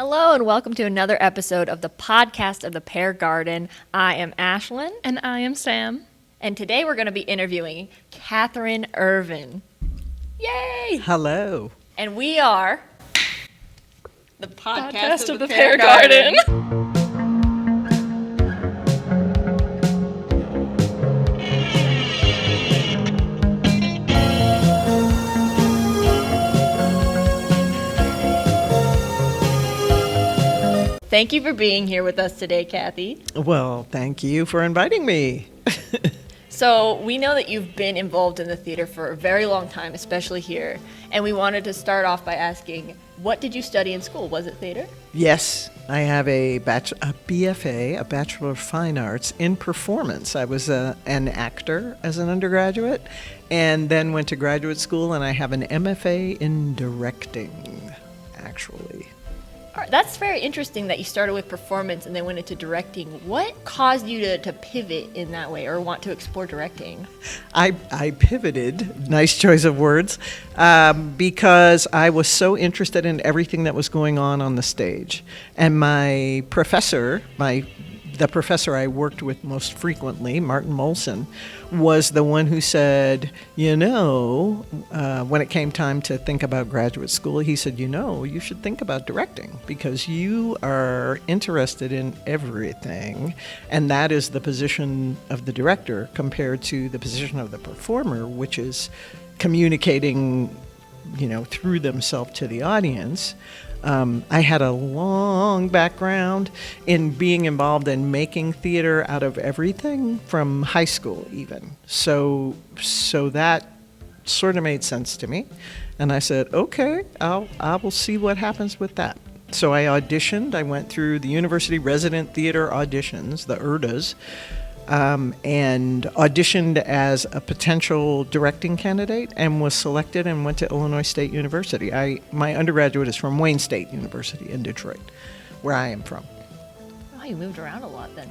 Hello and welcome to another episode of the podcast of the Pear Garden. I am Ashlyn. And I am Sam. And today we're going to be interviewing Kathryn Ervin. Yay! Hello. And we are the podcast of the Pear Garden. Thank you for being here with us today, Kathy. Well, thank you for inviting me. So we know that you've been involved in the theater for a very long time, especially here. And we wanted to start off by asking, what did you study in school? Was it theater? Yes, I have a BFA, a Bachelor of Fine Arts, in performance. I was an actor as an undergraduate and then went to graduate school, and I have an MFA in directing, actually. All right, that's very interesting that you started with performance and then went into directing. What caused you to pivot in that way or want to explore directing? I pivoted, nice choice of words, because I was so interested in everything that was going on the stage. And my professor, the professor I worked with most frequently, Martin Molson, was the one who said, when it came time to think about graduate school, he said, you should think about directing because you are interested in everything. And that is the position of the director compared to the position of the performer, which is communicating, through themselves to the audience. I had a long background in being involved in making theater out of everything from high school even. So that sort of made sense to me. And I said, okay, I will see what happens with that. So I auditioned. I went through the University Resident Theater auditions, the ERDAs, and auditioned as a potential directing candidate and was selected and went to Illinois State University. My undergraduate is from Wayne State University in Detroit, where I am from. Oh, you moved around a lot then.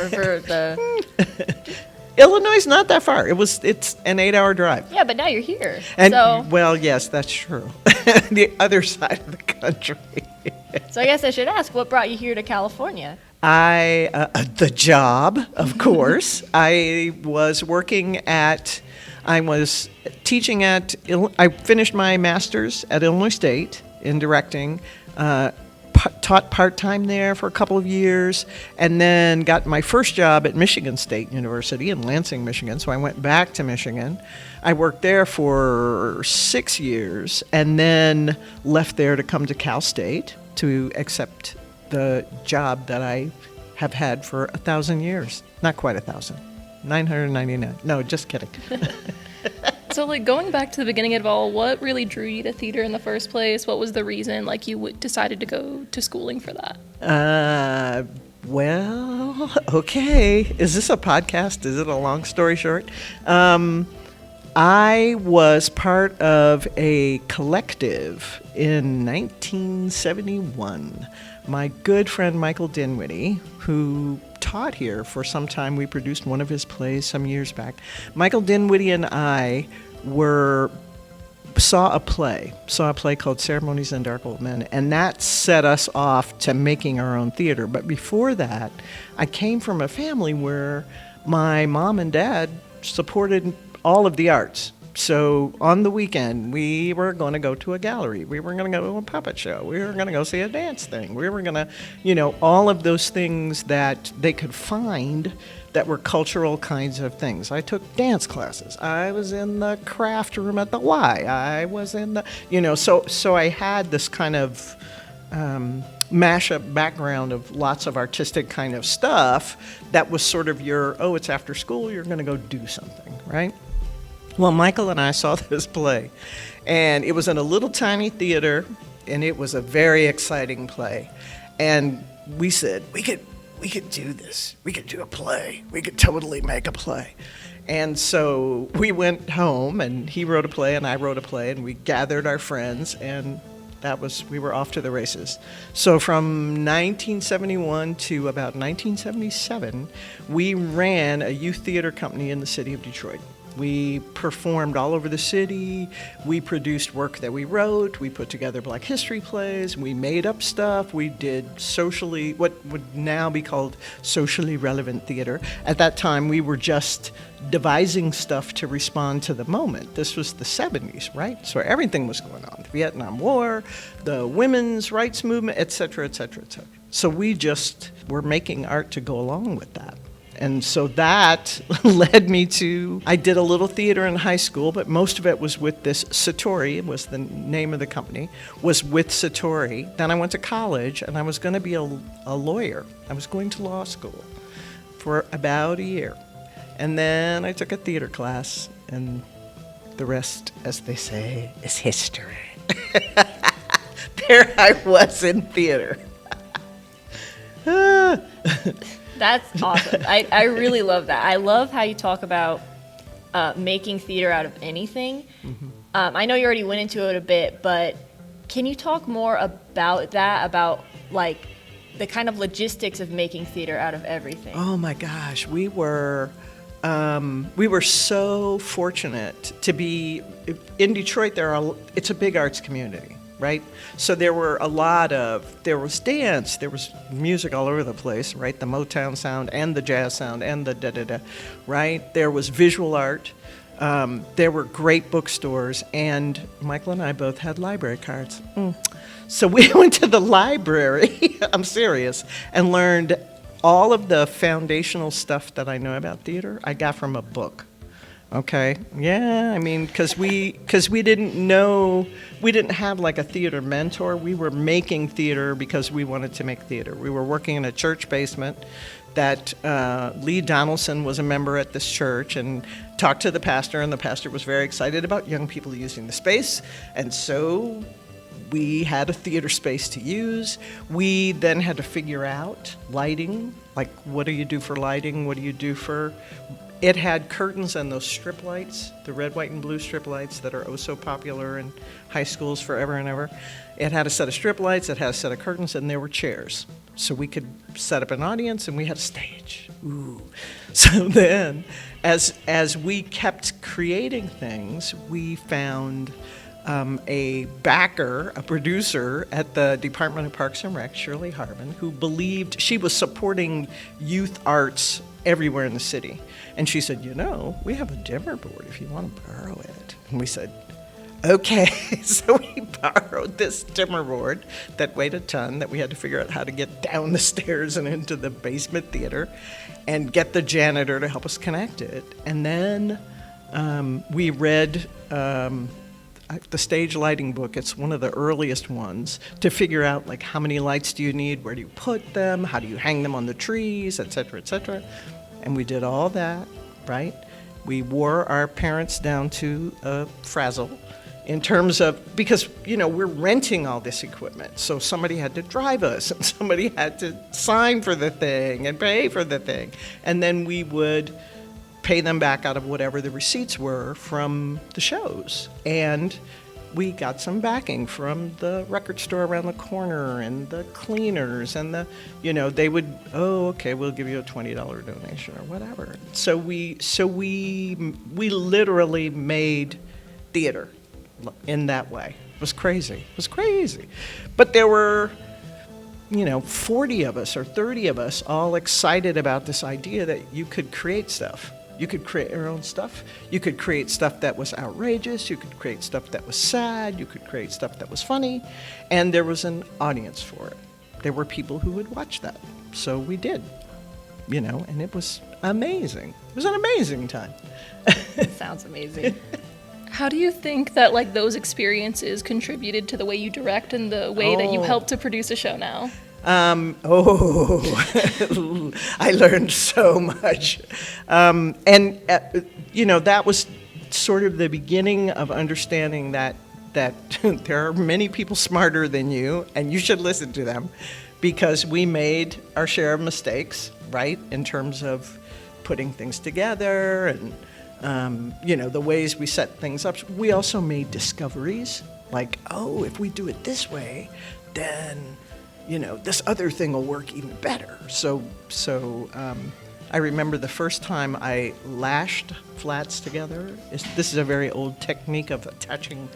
for the... Illinois is not that far. It's an 8-hour drive. Yeah, but now you're here. And well, yes, that's true. The other side of the country. So I guess I should ask, what brought you here to California? The job, of course. I was teaching I finished my master's at Illinois State in directing, taught part-time there for a couple of years, and then got my first job at Michigan State University in Lansing, Michigan. So I went back to Michigan. I worked there for 6 years and then left there to come to Cal State to accept the job that I have had for 1,000 years. Not quite 1,000. 999. No, just kidding. So, going back to the beginning of it all, what really drew you to theater in the first place? What was the reason, you decided to go to schooling for that? Well, okay. Is this a podcast? Is it a long story short? I was part of a collective in 1971. My good friend Michael Dinwiddie, who taught here for some time, we produced one of his plays some years back. Michael Dinwiddie and I saw a play called Ceremonies and Dark Old Men, and that set us off to making our own theater. But before that, I came from a family where my mom and dad supported all of the arts. So on the weekend, we were going to go to a gallery. We were going to go to a puppet show. We were going to go see a dance thing. We were going to, all of those things that they could find that were cultural kinds of things. I took dance classes. I was in the craft room at the Y. I was in the, so I had this kind of mashup background of lots of artistic kind of stuff that was sort of it's after school, you're going to go do something, right? Well, Michael and I saw this play, and it was in a little tiny theater, and it was a very exciting play. And we said, we could do this. We could do a play. We could totally make a play. And so we went home, and he wrote a play, and I wrote a play, and we gathered our friends, and we were off to the races. So from 1971 to about 1977, we ran a youth theater company in the city of Detroit. We performed all over the city. We produced work that we wrote. We put together Black History plays. We made up stuff. We did what would now be called socially relevant theater. At that time, we were just devising stuff to respond to the moment. This was the 70s, right? So everything was going on. The Vietnam War, the women's rights movement, et cetera, et cetera, et cetera. So we just were making art to go along with that. And so that led me to, I did a little theater in high school, but most of it was with this Satori, was the name of the company, was with Satori. Then I went to college, and I was going to be a lawyer. I was going to law school for about a year. And then I took a theater class, and the rest, as they say, is history. There I was in theater. That's awesome. I really love that. I love how you talk about making theater out of anything. I know you already went into it a bit, but can you talk more about that, about like the kind of logistics of making theater out of everything? Oh my gosh, we were so fortunate to be in Detroit. It's a big arts community, right? So there was dance, there was music all over the place, right? The Motown sound and the jazz sound and the da-da-da, right? There was visual art. There were great bookstores, and Michael and I both had library cards. So we went to the library, I'm serious, and learned all of the foundational stuff that I know about theater, I got from a book. Okay. Yeah, I mean, because we didn't have like a theater mentor. We were making theater because we wanted to make theater. We were working in a church basement that Lee Donaldson was a member at this church and talked to the pastor, and the pastor was very excited about young people using the space. And so we had a theater space to use. We then had to figure out lighting, like what do you do for lighting? What do you do for... It had curtains and those strip lights, the red, white, and blue strip lights that are oh so popular in high schools forever and ever. It had a set of strip lights, it had a set of curtains, and there were chairs. So we could set up an audience, and we had a stage. Ooh. So then, as we kept creating things, we found a backer, a producer at the Department of Parks and Rec, Shirley Harbin, who believed she was supporting youth arts everywhere in the city. And she said, we have a dimmer board if you want to borrow it. And we said, okay. So we borrowed this dimmer board that weighed a ton, that we had to figure out how to get down the stairs and into the basement theater and get the janitor to help us connect it. And then we read the stage lighting book. It's one of the earliest ones to figure out like how many lights do you need, where do you put them, how do you hang them on the trees, et cetera, et cetera. And we did all that, right? We wore our parents down to a frazzle in terms of, because, we're renting all this equipment. So somebody had to drive us, and somebody had to sign for the thing and pay for the thing. And then we would pay them back out of whatever the receipts were from the shows. And we got some backing from the record store around the corner and the cleaners and they would, okay, we'll give you a $20 donation or whatever. So we literally made theater in that way. It was crazy. But there were 40 of us or 30 of us all excited about this idea that you could create stuff. You could create your own stuff. You could create stuff that was outrageous. You could create stuff that was sad. You could create stuff that was funny. And there was an audience for it. There were people who would watch that. So we did, and it was amazing. It was an amazing time. Sounds amazing. How do you think that like those experiences contributed to the way you direct and the way that you help to produce a show now? I learned so much. That was sort of the beginning of understanding that there are many people smarter than you, and you should listen to them, because we made our share of mistakes, right, in terms of putting things together and, the ways we set things up. We also made discoveries, like, if we do it this way, then... this other thing will work even better. So I remember the first time I lashed flats together. This is a very old technique of attaching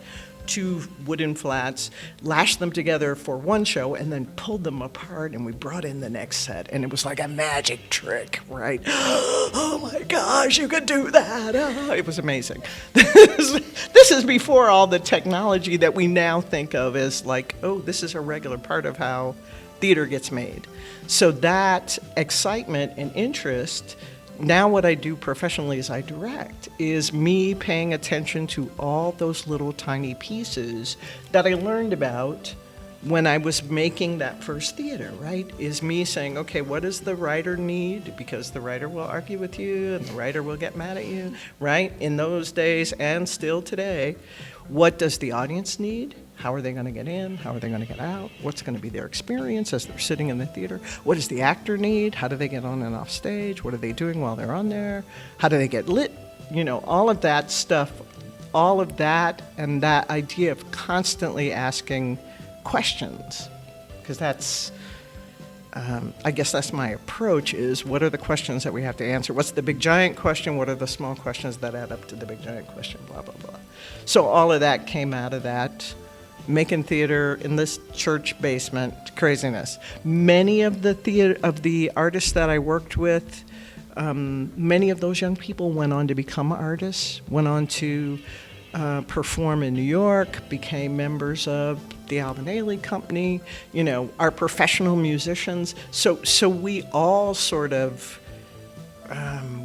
two wooden flats, lashed them together for one show, and then pulled them apart, and we brought in the next set, and it was like a magic trick, right? Oh my gosh, you could do that. Oh, it was amazing. This is before all the technology that we now think of as like, oh, this is a regular part of how theater gets made. So that excitement and interest, now what I do professionally as I direct, is me paying attention to all those little tiny pieces that I learned about when I was making that first theater, right? Is me saying, okay, what does the writer need? Because the writer will argue with you and the writer will get mad at you, right? In those days and still today, what does the audience need? How are they going to get in? How are they going to get out? What's going to be their experience as they're sitting in the theater? What does the actor need? How do they get on and off stage? What are they doing while they're on there? How do they get lit? You know, all of that stuff, all of that, and that idea of constantly asking questions, because that's, I guess that's my approach, is what are the questions that we have to answer? What's the big giant question? What are the small questions that add up to the big giant question? Blah, blah, blah. So all of that came out of that. Making theater in this church basement, craziness. Many of the artists that I worked with, many of those young people went on to become artists, went on to perform in New York, became members of the Alvin Ailey Company, you know, are professional musicians. So we all sort of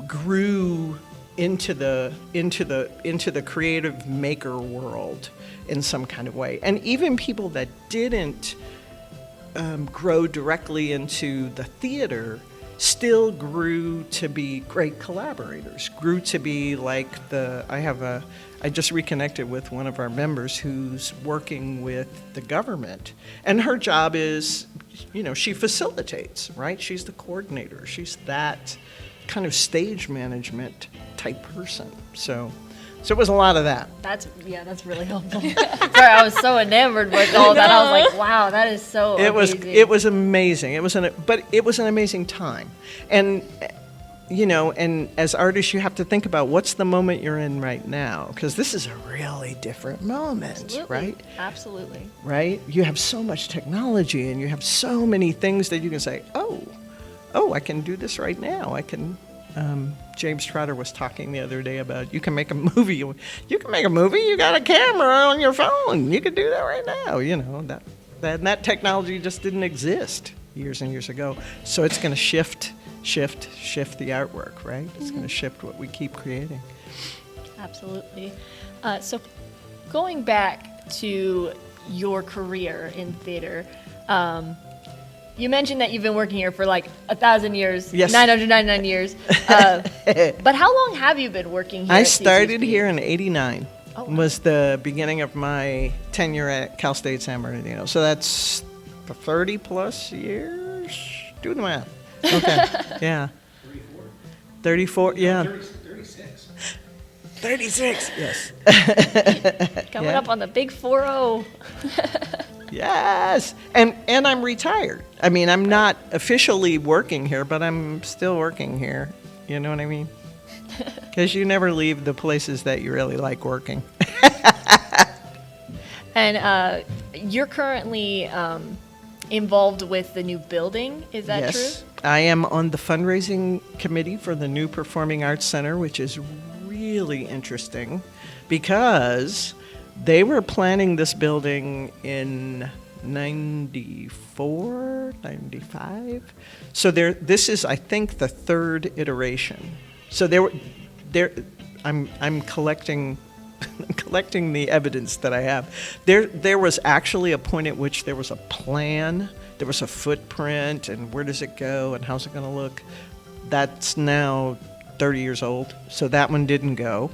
grew into the creative maker world in some kind of way. And even people that didn't grow directly into the theater still grew to be great collaborators, grew to be like I just reconnected with one of our members who's working with the government, and her job is, you know, she facilitates, right? She's the coordinator. She's that kind of stage management type person. So it was a lot of that. That's really helpful. Sorry, I was so enamored with all that. I was like, wow, that is so amazing. It was amazing. But it was an amazing time. And, you know, and as artists, you have to think about what's the moment you're in right now, because this is a really different moment, Absolutely. Right? Absolutely. Right? You have so much technology, and you have so many things that you can say, oh, I can do this right now. I can. James Trotter was talking the other day about you can make a movie. You can make a movie. You got a camera on your phone. You can do that right now. You know that technology just didn't exist years and years ago. So it's going to shift the artwork, right? It's going to shift what we keep creating. Absolutely. So going back to your career in theater, you mentioned that you've been working here for like 1,000 years, yes. 999 years. But how long have you been working here? I at started CSUSB? here in '89. Oh, wow. Was the beginning of my tenure at Cal State San Bernardino. So that's 30 plus years. Do the math. Okay. Yeah. 34. Yeah. 36. 36. Yes. Coming Yeah. up on the big 4-0. Yes. And I'm retired. I mean, I'm not officially working here, but I'm still working here. You know what I mean? Because you never leave the places that you really like working. And you're currently involved with the new building. Is that Yes. true? I am on the fundraising committee for the new Performing Arts Center, which is really interesting because they were planning this building in 94, 95. So this is, I think, the third iteration. So I'm collecting the evidence that I have. There was actually a point at which there was a plan, there was a footprint, and where does it go, and how's it going to look? That's now 30 years old, so that one didn't go.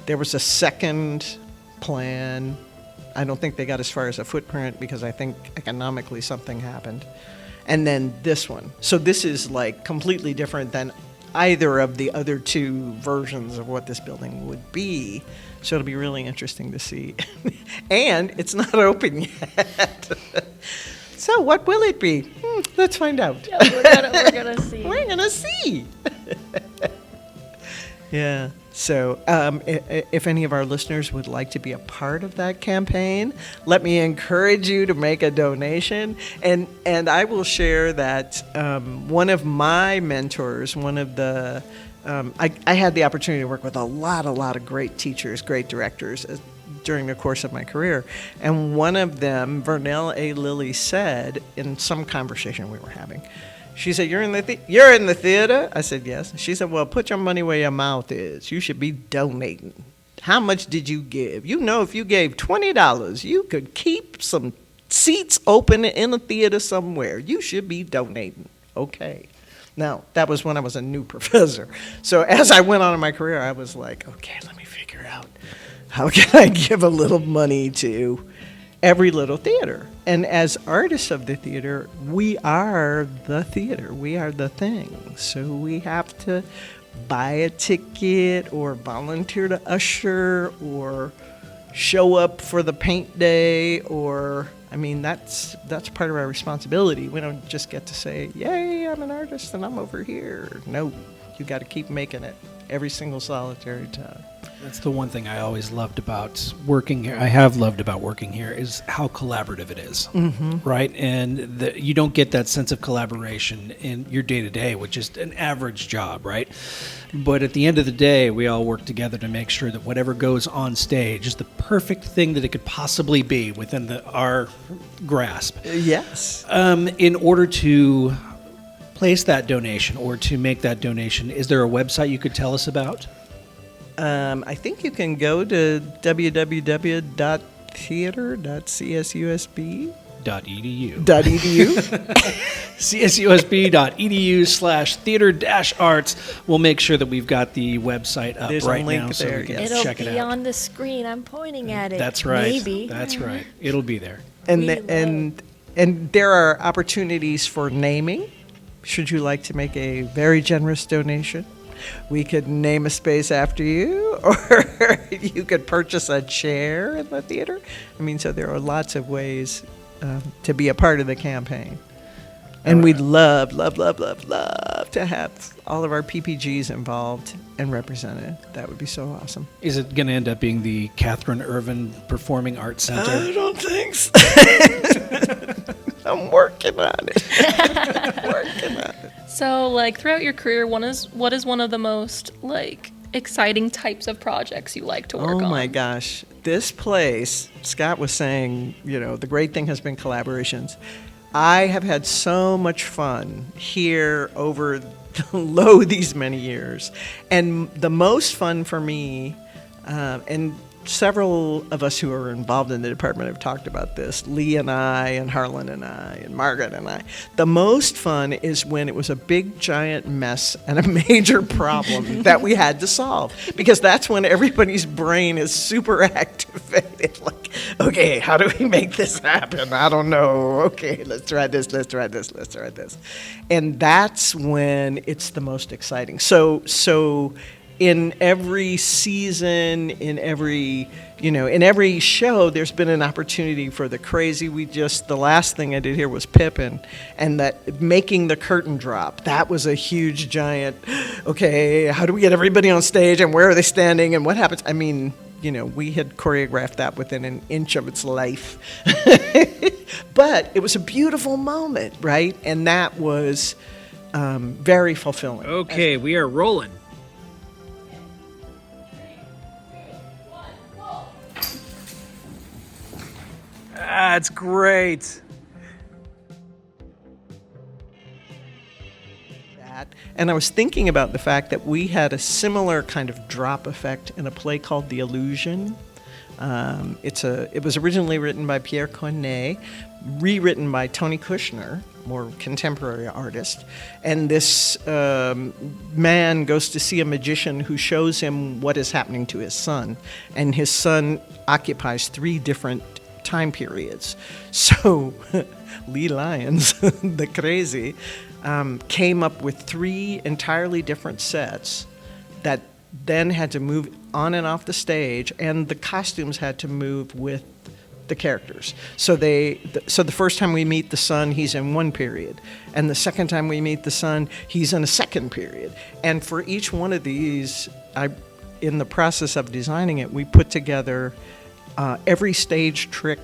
There was a second plan. I don't think they got as far as a footprint because I think economically something happened. And then this one. So this is like completely different than either of the other two versions of what this building would be. So it'll be really interesting to see. And it's not open yet. So what will it be? Let's find out. Yeah, we're gonna see. We're gonna see. Yeah. So if any of our listeners would like to be a part of that campaign, let me encourage you to make a donation. And I will share that one of my mentors, one of the, I had the opportunity to work with a lot of great teachers, great directors during the course of my career. And one of them, Vernell A. Lilly, said in some conversation we were having, she said, you're in the theater? I said, yes. She said, well, put your money where your mouth is. You should be donating. How much did you give? You know, if you gave $20, you could keep some seats open in a theater somewhere. You should be donating. Okay. Now, that was when I was a new professor. So as I went on in my career, I was like, okay, let me figure out how can I give a little money to every little theater. And as artists of the theater, we are the theater. We are the thing. So we have to buy a ticket or volunteer to usher or show up for the paint day or, I mean, that's part of our responsibility. We don't just get to say, yay, I'm an artist and I'm over here. No, you got to keep making it every single solitary time. That's the one thing I always loved about working here. I have loved about working here is how collaborative it is, right? And you don't get that sense of collaboration in your day-to-day with just an average job, right? But at the end of the day, we all work together to make sure that whatever goes on stage is the perfect thing that it could possibly be within our grasp. Yes. In order to place that donation or to make that donation, is there a website you could tell us about? I think you can go to www.theater.csusb.edu. csusb.edu/theater-arts. We'll make sure that we've got the website up There's right a link now so there, we can yes. It'll check it be out. on the screen. I'm pointing at it. That's right. Maybe. That's right. It'll be there. And there are opportunities for naming. Should you like to make a very generous donation, we could name a space after you, or you could purchase a chair in the theater. I mean, so there are lots of ways to be a part of the campaign. And we'd love to have all of our PPGs involved and represented. That would be so awesome. Is it going to end up being the Kathryn Ervin Performing Arts Center? I don't think so. I'm working on it. So, like, throughout your career, what is one of the most, like, exciting types of projects you like to work on? Oh my gosh. This place, Scott was saying, you know, the great thing has been collaborations. I have had so much fun here over these many years. And the most fun for me, and several of us who are involved in the department have talked about this, Lee and I, and Harlan and I, and Margaret and I. The most fun is when it was a big, giant mess and a major problem that we had to solve. Because that's when everybody's brain is super activated. Like, okay, how do we make this happen? I don't know. Okay, let's try this. And that's when it's the most exciting. So in every season, in every show, there's been an opportunity for the crazy. The last thing I did here was Pippin, and that making the curtain drop. That was a huge, giant, okay, how do we get everybody on stage, and where are they standing, and what happens? I mean, we had choreographed that within an inch of its life. But it was a beautiful moment, right? And that was very fulfilling. Okay, we are rolling. That's great. And I was thinking about the fact that we had a similar kind of drop effect in a play called The Illusion. It was originally written by Pierre Corneille, rewritten by Tony Kushner, more contemporary artist. And this man goes to see a magician who shows him what is happening to his son. And his son occupies 3 different time periods. So Lee Lyons, the crazy, came up with 3 entirely different sets that then had to move on and off the stage, and the costumes had to move with the characters. So so the first time we meet the son, he's in one period, and the second time we meet the son, he's in a second period. And for each one of these, in the process of designing it, we put together every stage trick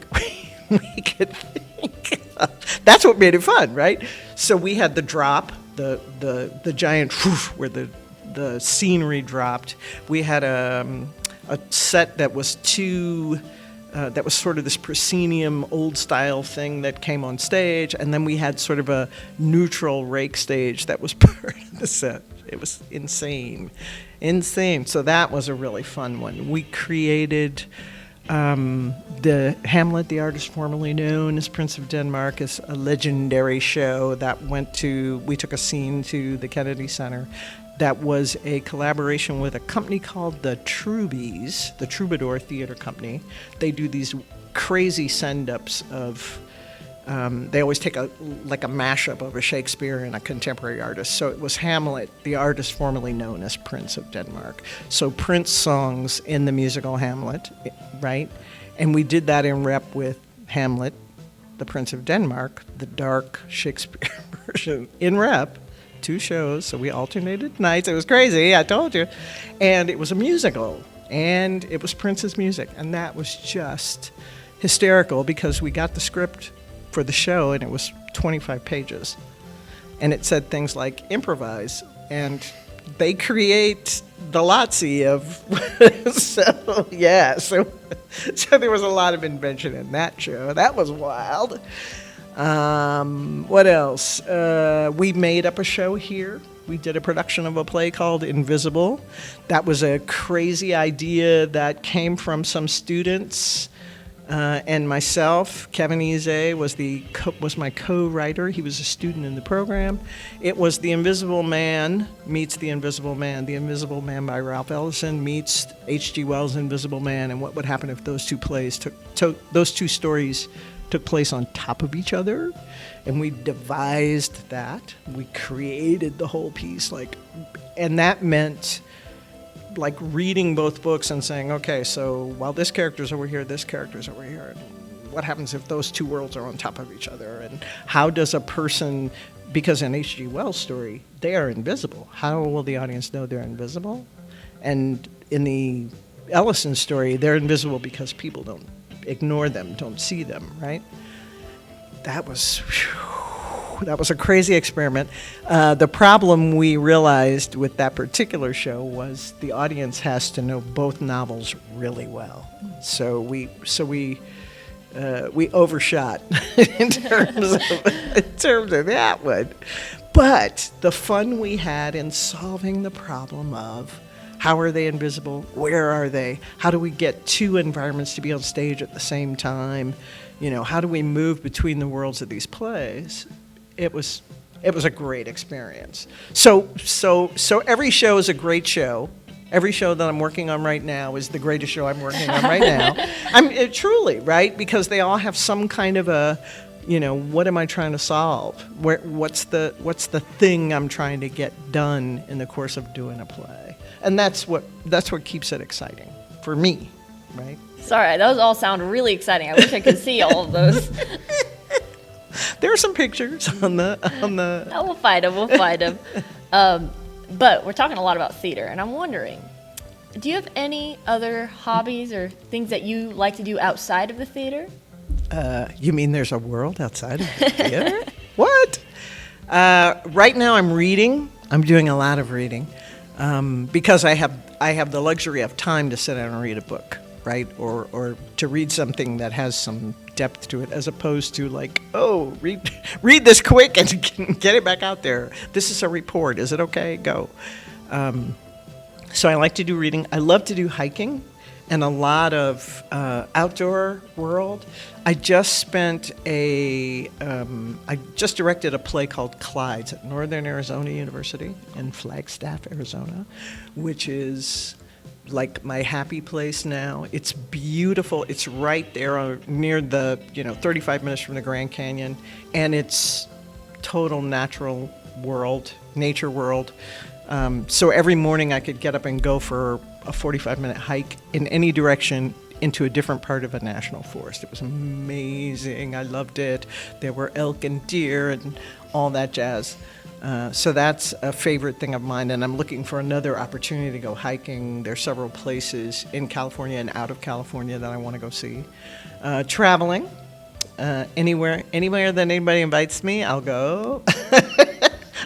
we could think of. That's what made it fun, right? So we had the drop, the giant whoosh, where the scenery dropped. We had a set that was that was sort of this proscenium old style thing that came on stage, and then we had sort of a neutral rake stage that was part of the set. It was insane. So that was a really fun one. We created the Hamlet, the artist formerly known as Prince of Denmark, is a legendary show that we took a scene to the Kennedy Center. That was a collaboration with a company called the Troubies, the Troubadour Theater Company. They do these crazy send-ups of, they always take a mashup of a Shakespeare and a contemporary artist. So it was Hamlet, the artist formerly known as Prince of Denmark. So Prince songs in the musical Hamlet, right? And we did that in rep with Hamlet, the Prince of Denmark, the dark Shakespeare version, in rep. 2 shows, so we alternated nights. It was crazy, I told you. And it was a musical, and it was Prince's music, and that was just hysterical because we got the script for the show, and it was 25 pages. And it said things like, improvise, and they create the Lotzie of... so there was a lot of invention in that show. That was wild. What else? We made up a show here. We did a production of a play called Invisible. That was a crazy idea that came from some students and myself. Kevin Eze was my co-writer. He was a student in the program. It was The Invisible Man meets The Invisible Man. The Invisible Man by Ralph Ellison meets H.G. Wells' Invisible Man, and what would happen if those two stories took place on top of each other. And we devised that. We created the whole piece, and that meant reading both books and saying, okay, so while this character's over here, this character's over here, and what happens if those two worlds are on top of each other? And how does a person, because in H.G. Wells' story, they are invisible. How will the audience know they're invisible? And in the Ellison story, they're invisible because people don't ignore them, don't see them, right? That was a crazy experiment. The problem we realized with that particular show was the audience has to know both novels really well. So we overshot in terms of that one. But the fun we had in solving the problem of how are they invisible? Where are they? How do we get 2 environments to be on stage at the same time? How do we move between the worlds of these plays? It was a great experience. So every show is a great show. Every show that I'm working on right now is the greatest show I'm working on right now. Truly, right? Because they all have some kind of a, what am I trying to solve? What's the thing I'm trying to get done in the course of doing a play? And that's what keeps it exciting for me, right? Sorry, those all sound really exciting. I wish I could see all of those. There are some pictures on the. Oh, we'll find them. But we're talking a lot about theater, and I'm wondering, do you have any other hobbies or things that you like to do outside of the theater? You mean there's a world outside of the theater? What? Right now I'm reading. I'm doing a lot of reading. Because I have the luxury of time to sit down and read a book, right? Or to read something that has some depth to it, as opposed to read this quick and get it back out there. This is a report. Is it okay? Go. So I like to do reading. I love to do hiking and a lot of outdoor world. I just directed a play called Clydes at Northern Arizona University in Flagstaff, Arizona, which is like my happy place now. It's beautiful. It's right there near the, 35 minutes from the Grand Canyon, and it's total natural world, nature world. So every morning I could get up and go for a 45-minute hike in any direction into a different part of a national forest. It was amazing. I loved it. There were elk and deer and all that jazz. So that's a favorite thing of mine, and I'm looking for another opportunity to go hiking. There's several places in California and out of California that I want to go see. Traveling, anywhere that anybody invites me, I'll go.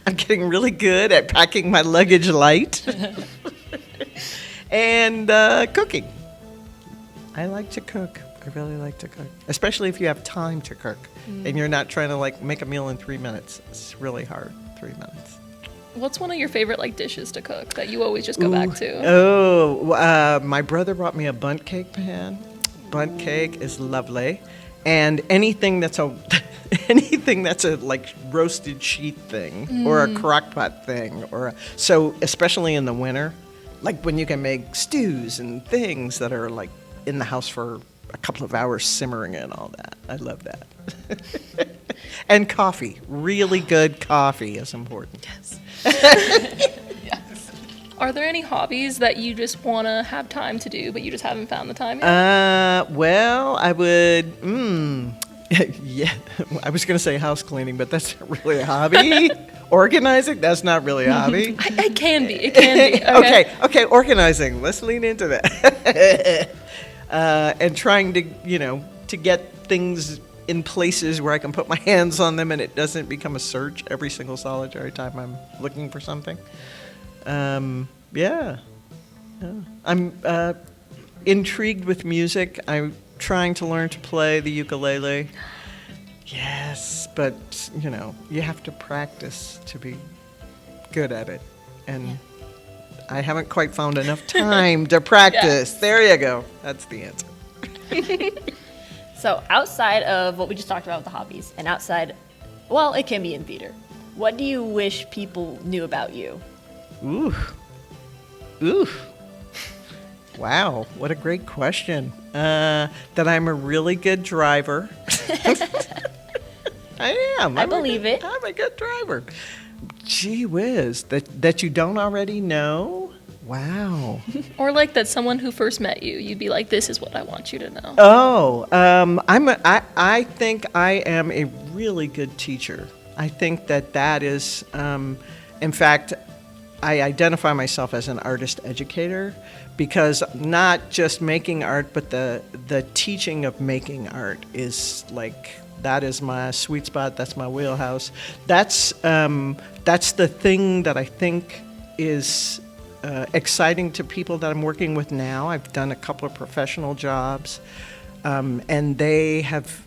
I'm getting really good at packing my luggage light. And cooking. I like to cook. I really like to cook, especially if you have time to cook and you're not trying to like make a meal in 3 minutes. It's really hard, 3 minutes. What's one of your favorite like dishes to cook that you always just go back to? Oh, my brother brought me a bundt cake pan. Bundt cake is lovely, and anything that's a like roasted sheet thing or a crock pot thing, so especially in the winter, like when you can make stews and things that are like in the house for a couple of hours simmering and all that. I love that. And coffee. Really good coffee is important. Yes. Yes. Are there any hobbies that you just want to have time to do, but you just haven't found the time yet? Well, I would, yeah, I was going to say house cleaning, but that's not really a hobby. Organizing, that's not really a hobby. It can be. It can be. Okay, organizing. Let's lean into that. And trying to, to get things in places where I can put my hands on them and it doesn't become a search every single solitary time I'm looking for something. Yeah. I'm intrigued with music. I'm trying to learn to play the ukulele. Yes, but, you have to practice to be good at it. And I haven't quite found enough time to practice. Yes. There you go. That's the answer. So outside of what we just talked about with the hobbies and outside, well, it can be in theater. What do you wish people knew about you? Ooh. Wow, what a great question. That I'm a really good driver. I am. I believe it. I'm a good driver. Gee whiz, that you don't already know? Wow. Or like that someone who first met you, you'd be like, this is what I want you to know. Oh, I think I am a really good teacher. I think that is, in fact, I identify myself as an artist educator because not just making art, but the teaching of making art is like, that is my sweet spot. That's my wheelhouse. That's the thing that I think is exciting to people that I'm working with now. I've done a couple of professional jobs, and they have,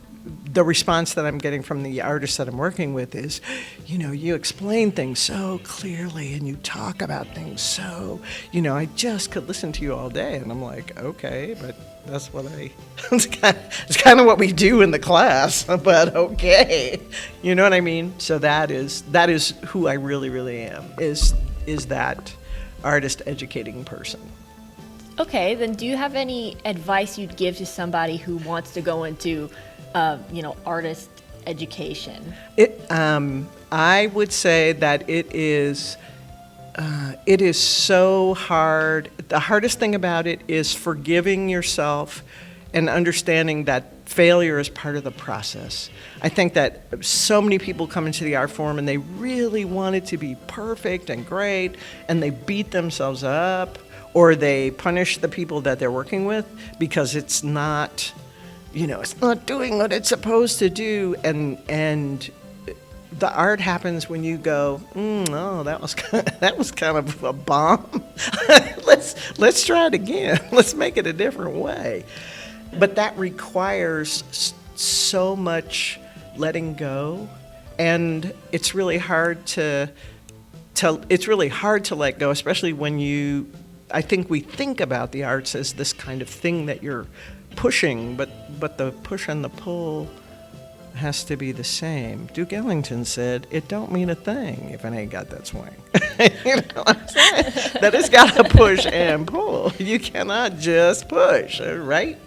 the response that I'm getting from the artists that I'm working with is, you explain things so clearly and you talk about things so, I just could listen to you all day. And I'm like, okay, but that's what it's kind of what we do in the class, but okay. You know what I mean? So that is who I really, really am, is that artist educating person. Okay, then do you have any advice you'd give to somebody who wants to go into, artist education? I would say that it is so hard. The hardest thing about it is forgiving yourself and understanding that failure is part of the process. I think that so many people come into the art form and they really want it to be perfect and great, and they beat themselves up or they punish the people that they're working with because it's not, it's not doing what it's supposed to do, and the art happens when you go, oh, that was kind of a bomb. Let's try it again. Let's make it a different way. But that requires so much letting go, and it's really hard to let go, especially when I think we think about the arts as this kind of thing that you're pushing, but the push and the pull has to be the same. Duke Ellington said, it don't mean a thing if it ain't got that swing. You know what I'm saying? That it's got to push and pull. You cannot just push, right?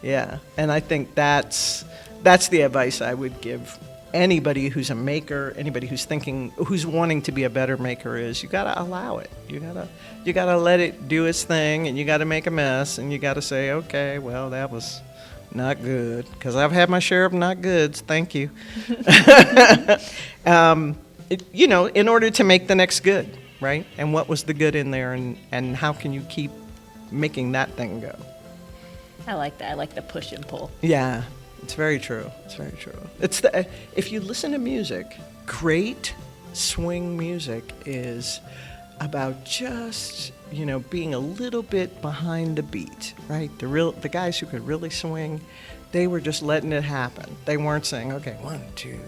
Yeah, and I think that's the advice I would give anybody who's a maker, anybody who's thinking, who's wanting to be a better maker is you got to allow it. You got to let it do its thing, and you got to make a mess, and you got to say, okay, well, that was not good, because I've had my share of not goods. Thank you. In order to make the next good, right? And what was the good in there, and how can you keep making that thing go? I like that. I like the push and pull. Yeah, it's very true. It's very true. If you listen to music, great swing music is about just, being a little bit behind the beat, right? The guys who could really swing, they were just letting it happen. They weren't saying, okay, 1, 2,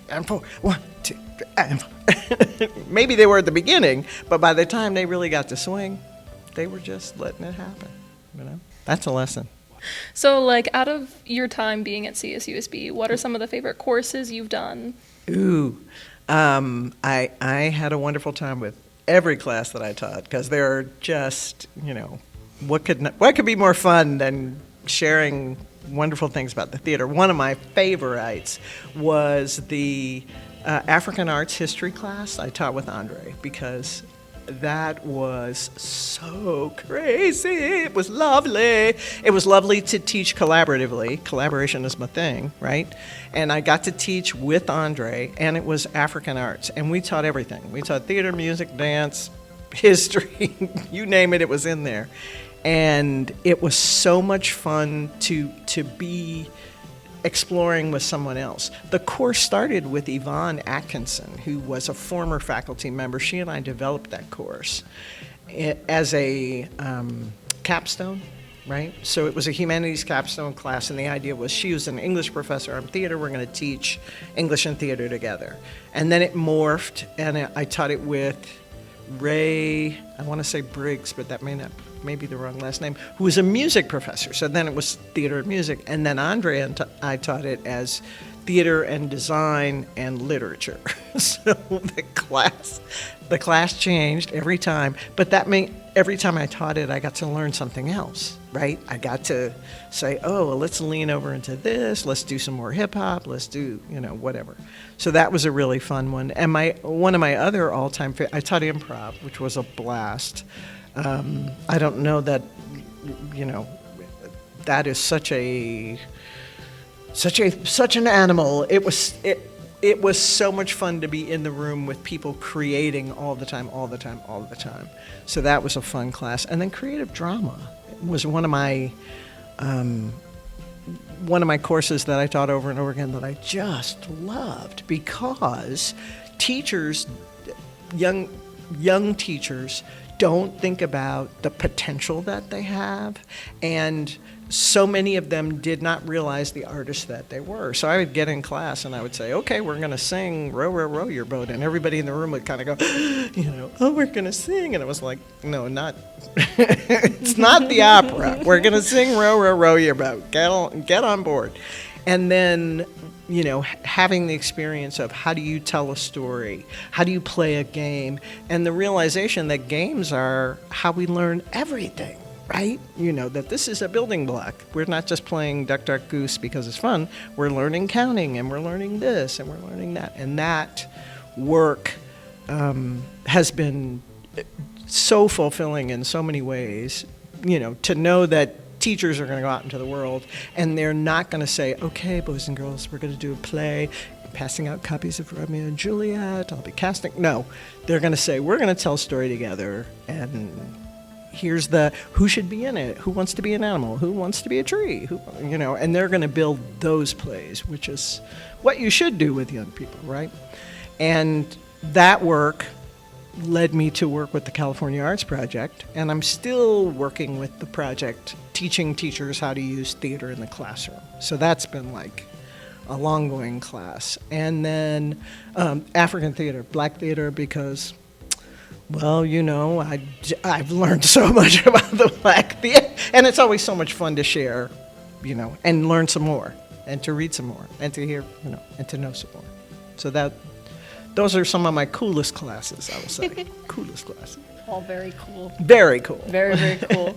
and 4, 1, 2, and 4. Maybe they were at the beginning, but by the time they really got to swing, they were just letting it happen, That's a lesson. So, like, out of your time being at CSUSB, what are some of the favorite courses you've done? Ooh, I had a wonderful time with every class that I taught, because they're just, what could be more fun than sharing wonderful things about the theater. One of my favorites was the African Arts History class I taught with Andre, because that was so crazy. It was lovely. It was lovely to teach collaboratively. Collaboration is my thing, right? And I got to teach with Andre, and it was African arts. And we taught everything. We taught theater, music, dance, history, you name it, it was in there. And it was so much fun to be exploring with someone else. The course started with Yvonne Atkinson, who was a former faculty member. She and I developed that course as a capstone, right? So it was a humanities capstone class, and the idea was she was an English professor. I'm theater. We're going to teach English and theater together. And then it morphed, and I taught it with Ray, I want to say Briggs, but that may be the wrong last name, who was a music professor. So then it was theater and music. And then Andre and I taught it as theater and design and literature. So the class changed every time. But that meant every time I taught it, I got to learn something else, right? I got to say, oh, well, let's lean over into this. Let's do some more hip hop. Let's do, whatever. So that was a really fun one. And one of my other all-time I taught improv, which was a blast. I don't know that, that is such an animal. It was so much fun to be in the room with people creating all the time. So that was a fun class. And then creative drama was one of my courses that I taught over and over again that I just loved, because teachers, young teachers, don't think about the potential that they have, and so many of them did not realize the artists that they were. So I would get in class and I would say, okay, we're going to sing Row, Row, Row Your Boat, and everybody in the room would kind of go, oh, we're going to sing, and it was like, no, not, it's not the opera. We're going to sing Row, Row, Row Your Boat. Get on board. And then, having the experience of how do you tell a story? How do you play a game? And the realization that games are how we learn everything, right? That this is a building block. We're not just playing Duck, Duck, Goose because it's fun. We're learning counting, and we're learning this, and we're learning that. And that work has been so fulfilling in so many ways, to know that teachers are going to go out into the world, and they're not going to say, okay, boys and girls, we're going to do a play, I'm passing out copies of Romeo and Juliet, I'll be casting. No, they're going to say, we're going to tell a story together, and here's who should be in it, who wants to be an animal, who wants to be a tree, and they're going to build those plays, which is what you should do with young people, right? And that work led me to work with the California Arts Project, and I'm still working with the project, teaching teachers how to use theater in the classroom. So that's been like a long-going class. And then African theater, Black theater, because, well, I've learned so much about the Black theater, and it's always so much fun to share, and learn some more, and to read some more, and to hear, and to know some more. So those are some of my coolest classes, I will say. Coolest classes. All very cool. Very cool. Very, very cool.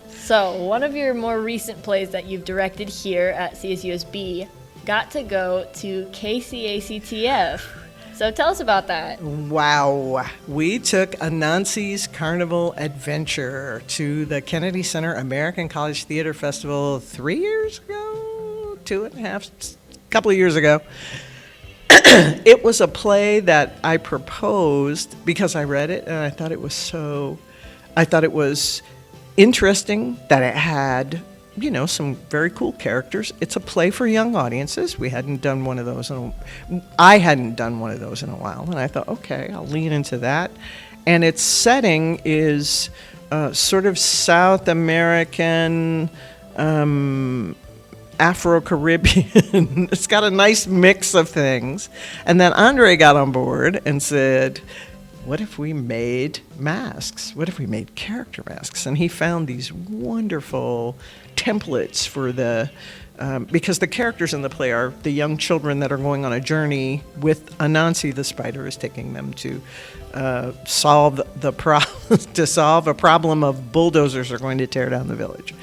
So, one of your more recent plays that you've directed here at CSUSB got to go to KCACTF. So tell us about that. Wow. We took Anansi's Carnival Adventure to the Kennedy Center American College Theater Festival 3 years ago, 2.5, couple of years ago. It was a play that I proposed because I read it and I thought it was interesting, that it had, some very cool characters. It's a play for young audiences. I hadn't done one of those in a while, and I thought, okay, I'll lean into that. And its setting is sort of South American, Afro-Caribbean. It's got a nice mix of things. And then Andre got on board and said, what if we made masks? What if we made character masks? And he found these wonderful templates for because the characters in the play are the young children that are going on a journey with Anansi the spider is taking them to solve a problem of bulldozers are going to tear down the village.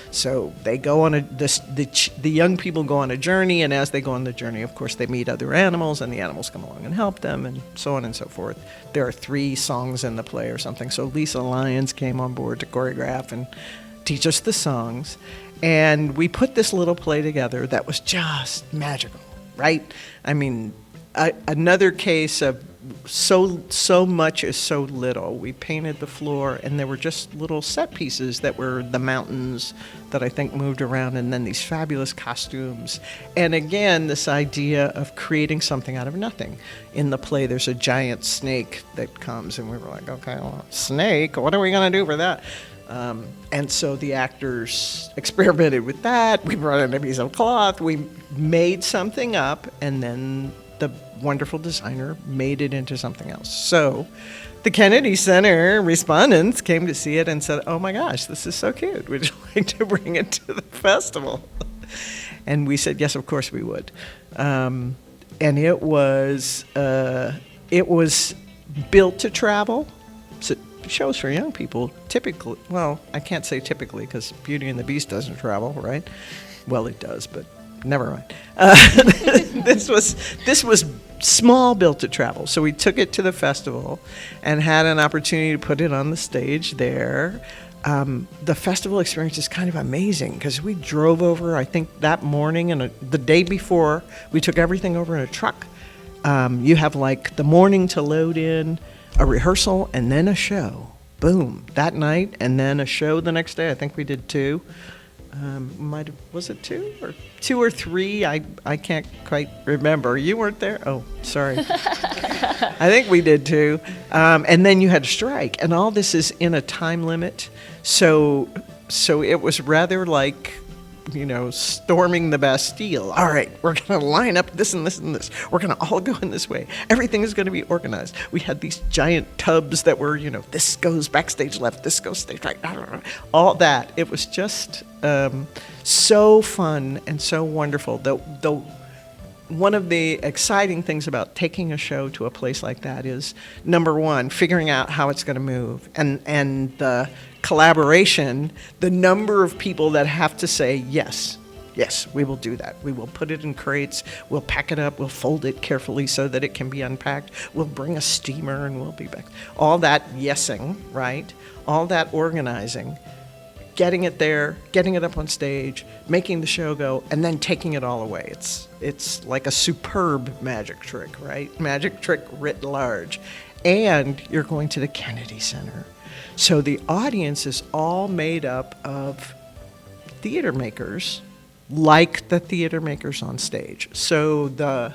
So they go on the young people go on a journey, and as they go on the journey, of course, they meet other animals, and the animals come along and help them, and so on and so forth. There are 3 songs in the play or something. So Lisa Lyons came on board to choreograph and teach us the songs. And we put this little play together that was just magical, right? I mean, another case of so much is so little. We painted the floor, and there were just little set pieces that were the mountains that I think moved around, and then these fabulous costumes. And again, this idea of creating something out of nothing. In the play, there's a giant snake that comes, and we were like, okay, well, snake, what are we going to do for that? And so the actors experimented with that. We brought in a piece of cloth. We made something up, and then the wonderful designer made it into something else. So the Kennedy Center respondents came to see it and said, oh my gosh, this is so cute. Would you like to bring it to the festival? And we said, yes, of course we would. And it was built to travel. So shows for young people typically, well, I can't say typically because Beauty and the Beast doesn't travel, right? Well, it does, but never mind. This was small, built to travel. So we took it to the festival and had an opportunity to put it on the stage there. The festival experience is kind of amazing because we drove over, I think, that morning and the day before, we took everything over in a truck. You have like the morning to load in, a rehearsal, and then a show. Boom, that night, and then a show the next day. I think we did 2. Was it 2 or 3? I can't quite remember. You weren't there? Oh, sorry. I think we did 2. And then you had a strike, and all this is in a time limit. So it was rather like, storming the Bastille. All right, we're going to line up this and this and this. We're going to all go in this way. Everything is going to be organized. We had these giant tubs that were, this goes backstage left, this goes stage right, all that. It was just so fun and so wonderful. One of the exciting things about taking a show to a place like that is, number one, figuring out how it's going to move, and the collaboration, the number of people that have to say, yes, we will do that. We will put it in crates, we'll pack it up, we'll fold it carefully so that it can be unpacked, we'll bring a steamer and we'll be back. All that yesing, right? All that organizing, getting it there, getting it up on stage, making the show go, and then taking it all away. It's like a superb magic trick, right? Magic trick writ large. And you're going to the Kennedy Center. So the audience is all made up of theater makers, like the theater makers on stage. So the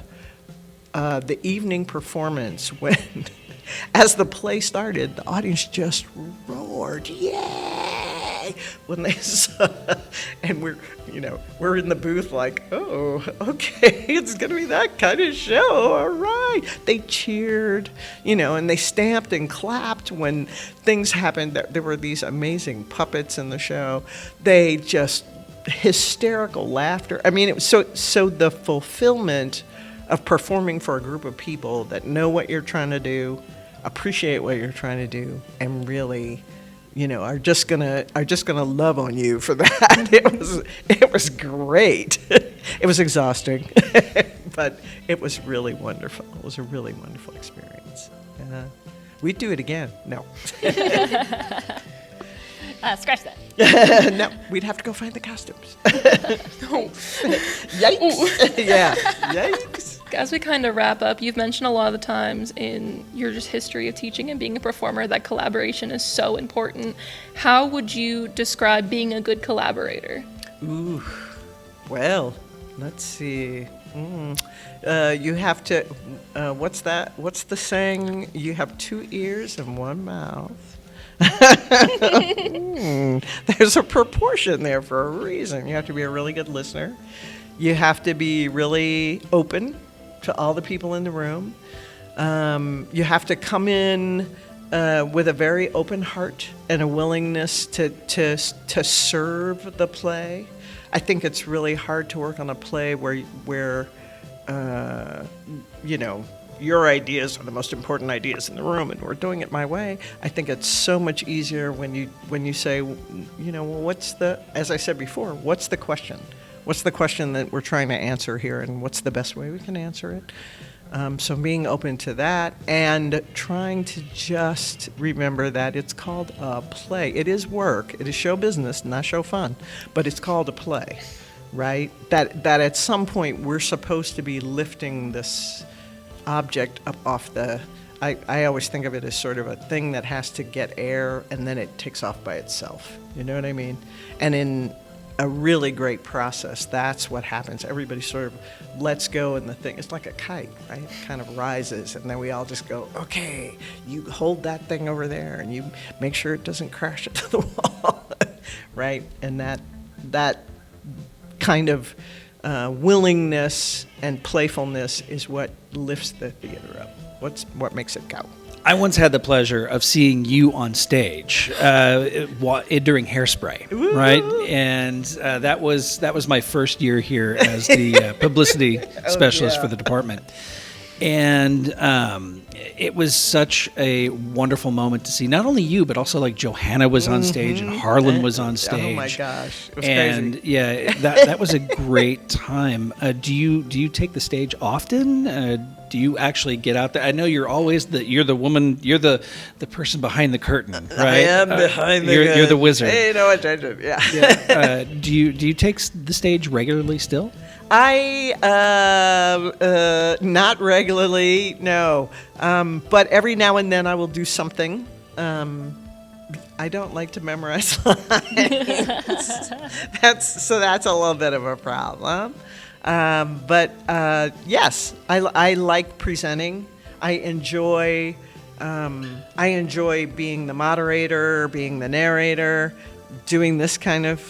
evening performance, when as the play started, the audience just roared, yay! When they saw, and we're in the booth like, oh, okay, it's gonna be that kind of show, all right. They cheered, and they stamped and clapped when things happened. There were these amazing puppets in the show. They just hysterical laughter. I mean, it was so the fulfillment of performing for a group of people that know what you're trying to do, appreciate what you're trying to do, and really, are just gonna love on you for that. It was great. It was exhausting, but it was really wonderful. It was a really wonderful experience. We'd do it again. No. Scratch that. No, we'd have to go find the costumes. Yikes. Yeah, yikes. As we kind of wrap up, you've mentioned a lot of the times in your just history of teaching and being a performer that collaboration is so important. How would you describe being a good collaborator? Ooh, well, let's see. You have to, what's that? What's the saying? You have 2 ears and 1 mouth. There's a proportion there for a reason. You have to be a really good listener. You have to be really open to all the people in the room. You have to come in with a very open heart and a willingness to serve the play. I think it's really hard to work on a play where your ideas are the most important ideas in the room, and we're doing it my way. I think it's so much easier when you say, well, as I said before, what's the question? What's the question that we're trying to answer here, and what's the best way we can answer it? So being open to that and trying to just remember that it's called a play. It is work. It is show business, not show fun, but it's called a play, right? That at some point we're supposed to be lifting this object up off I always think of it as sort of a thing that has to get air and then it takes off by itself. You know what I mean? And in a really great process, that's what happens. Everybody sort of lets go, and the thing, it's like a kite, right? It kind of rises, and then we all just go, okay, you hold that thing over there, and you make sure it doesn't crash into the wall, right? And that kind of willingness and playfulness is what lifts the theater up. What makes it go. I once had the pleasure of seeing you on stage during Hairspray, right? And that was my first year here as the publicity specialist for the department. And it was such a wonderful moment to see not only you, but also like Johanna was on stage and Harlan was on stage. Oh my gosh, it was and crazy. Yeah, that was a great time. Do you take the stage often? Do you actually get out there? I know you're always you're the woman, you're the person behind the curtain, right? I am behind the curtain. You're the wizard. Hey, no attention. Yeah. Yeah. Do you take the stage regularly still? I not regularly, no. But every now and then I will do something. I don't like to memorize lines. That's a little bit of a problem. But yes, I like presenting. I enjoy being the moderator, being the narrator, doing this kind of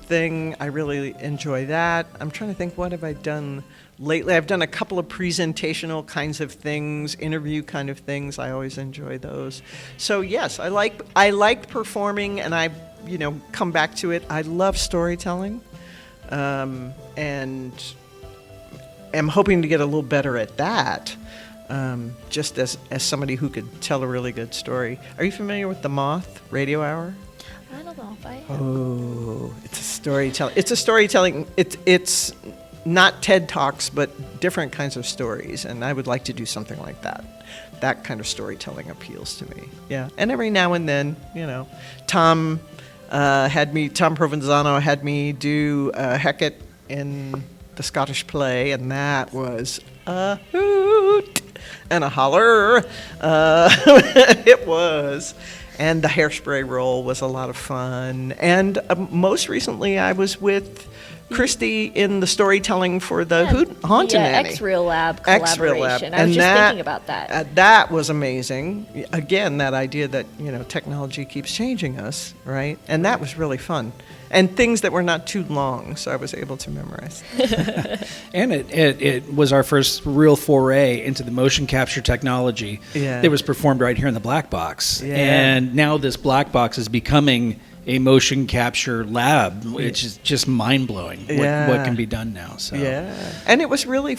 thing. I really enjoy that. I'm trying to think, what have I done lately? I've done a couple of presentational kinds of things, interview kind of things. I always enjoy those. So yes, I like performing, and I come back to it. I love storytelling. And am hoping to get a little better at that, just as somebody who could tell a really good story. Are you familiar with The Moth Radio Hour? I don't know if I am. Oh, it's a storytelling. It's not TED Talks, but different kinds of stories, and I would like to do something like that. That kind of storytelling appeals to me. Yeah, and every now and then, Tom Provenzano had me do Hecate in the Scottish play, and that was a hoot and a holler. It was. And the Hairspray role was a lot of fun. And most recently, I was with Christy in the storytelling for the Haunted Nanny. X-Real Lab collaboration. I was just thinking about that. That was amazing. Again, that idea that technology keeps changing us, right? And that was really fun. And things that were not too long, so I was able to memorize. And it was our first real foray into the motion capture technology. Yeah. It was performed right here in the Black Box. Yeah. And now this Black Box is becoming a motion capture lab, which is just mind-blowing what can be done now. So. Yeah. And that was really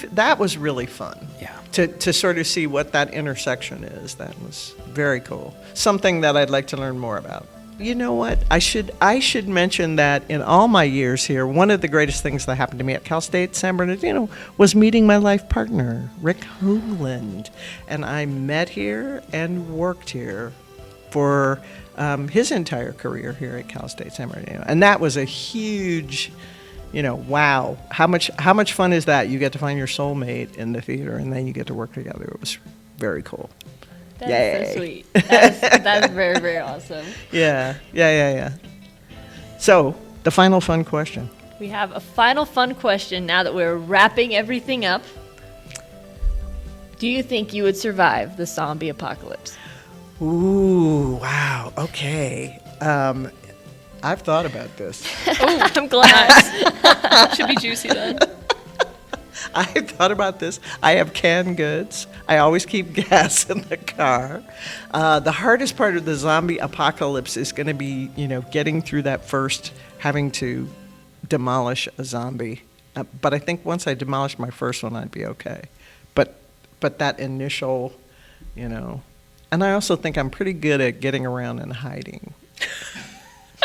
fun. Yeah. To sort of see what that intersection is. That was very cool. Something that I'd like to learn more about. you know what? I should mention that in all my years here, one of the greatest things that happened to me at Cal State San Bernardino was meeting my life partner, Rick Hoagland. And I met here and worked here for his entire career here at Cal State San Bernardino. And that was a huge, wow. How much fun is that? You get to find your soulmate in the theater, and then you get to work together. It was very cool. That's so sweet. That's very, very awesome. Yeah. So, the final fun question. We have a final fun question now that we're wrapping everything up. Do you think you would survive the zombie apocalypse? Ooh, wow. Okay. I've thought about this. Oh, I'm glad. Should be juicy then. I've thought about this. I have canned goods. I always keep gas in the car. The hardest part of the zombie apocalypse is going to be, getting through that first, having to demolish a zombie. But I think once I demolish my first one, I'd be okay. But that initial, and I also think I'm pretty good at getting around and hiding.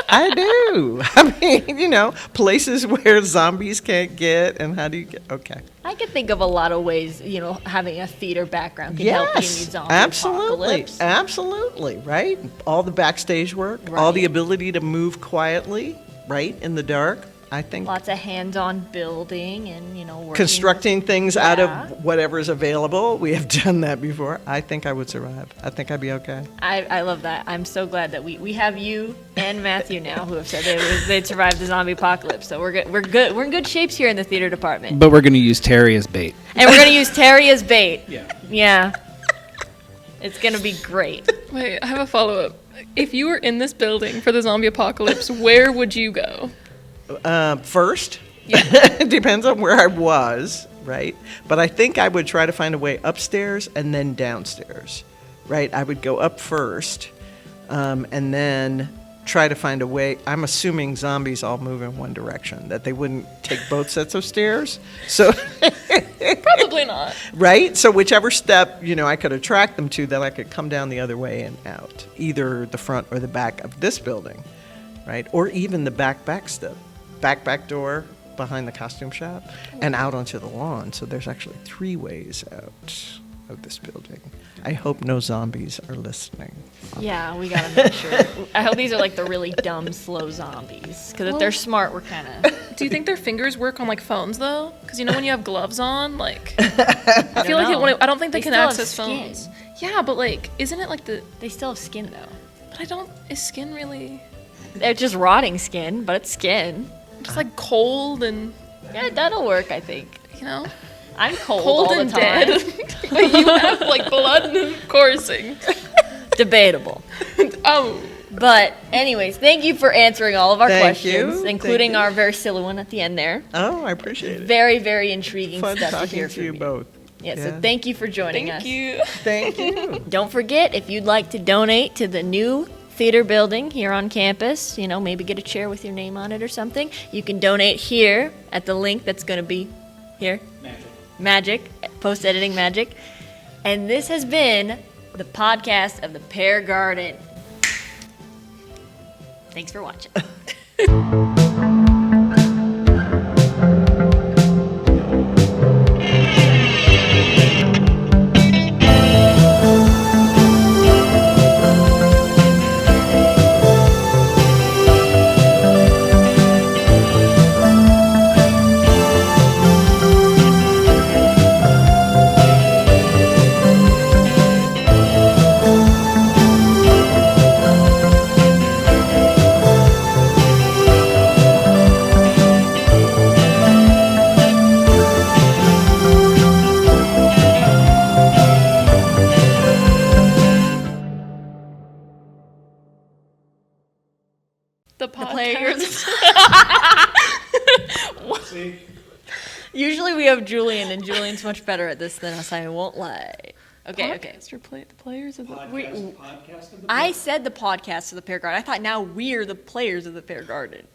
I do. I mean, places where zombies can't get, and how do you get? Okay. I can think of a lot of ways, having a theater background can help you in the zombie apocalypse. Absolutely, right? All the backstage work, all the ability to move quietly, right, in the dark. I think lots of hands-on building and, working. Constructing things out of whatever's available. We have done that before. I think I would survive. I think I'd be okay. I love that. I'm so glad that we have you and Matthew now who have said they'd survive the zombie apocalypse. So we're good. We're in good shapes here in the theater department. But we're going to use Terry as bait. And we're going to use Terry as bait. Yeah. It's going to be great. Wait, I have a follow-up. If you were in this building for the zombie apocalypse, where would you go? First, it depends on where I was, right? But I think I would try to find a way upstairs and then downstairs, right? I would go up first, and then try to find a way. I'm assuming zombies all move in one direction, that they wouldn't take both sets of stairs. So Probably not. Right? So whichever step, I could attract them to, that I could come down the other way and out, either the front or the back of this building, right? Or even the back step. Back door behind the costume shop and out onto the lawn. So there's actually 3 ways out of this building. I hope no zombies are listening. Yeah, we gotta make sure. I hope these are like the really dumb, slow zombies. Because if they're smart, we're kind of. Do you think their fingers work on phones though? Because when you have gloves on, I feel like I don't think they can still have access skin. phones. Yeah, but isn't it They still have skin though. But is skin really? They're just rotting skin, but it's skin. Just cold and Yeah, that'll work, I think. I'm cold all and the time. dead. But you have blood coursing. Debatable. Oh. But anyways, thank you for answering all of our Thank questions, you. including Thank you. our very silly one at the end there. Oh, I appreciate it. Very, very intriguing Fun stuff to talking hear to from you both. Yeah, Yeah. so thank you for joining us. Thank you. Thank you. Don't forget, if you'd like to donate to the new theater building here on campus, maybe get a chair with your name on it or something, you can donate here at the link that's going to be here. Magic. Post-editing magic. And this has been the podcast of the Pear Garden. Thanks for watching. The players. podcast. Usually we have Julian, and Julian's much better at this than us, I won't lie. Okay. The players of the Podcast of the I said the podcast of the Pear Garden. I thought now we're the players of the Pear Garden.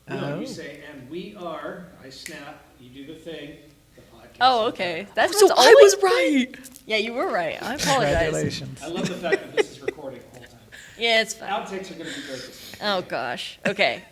No, you say, and we are, I snap, you do the thing, the podcast. Oh, okay. That's So what's I always was right. Yeah, you were right. I apologize. Congratulations. I love the fact that this is recording the whole time. Yeah, it's fine. Outtakes are going to be great this time. Oh gosh. Okay.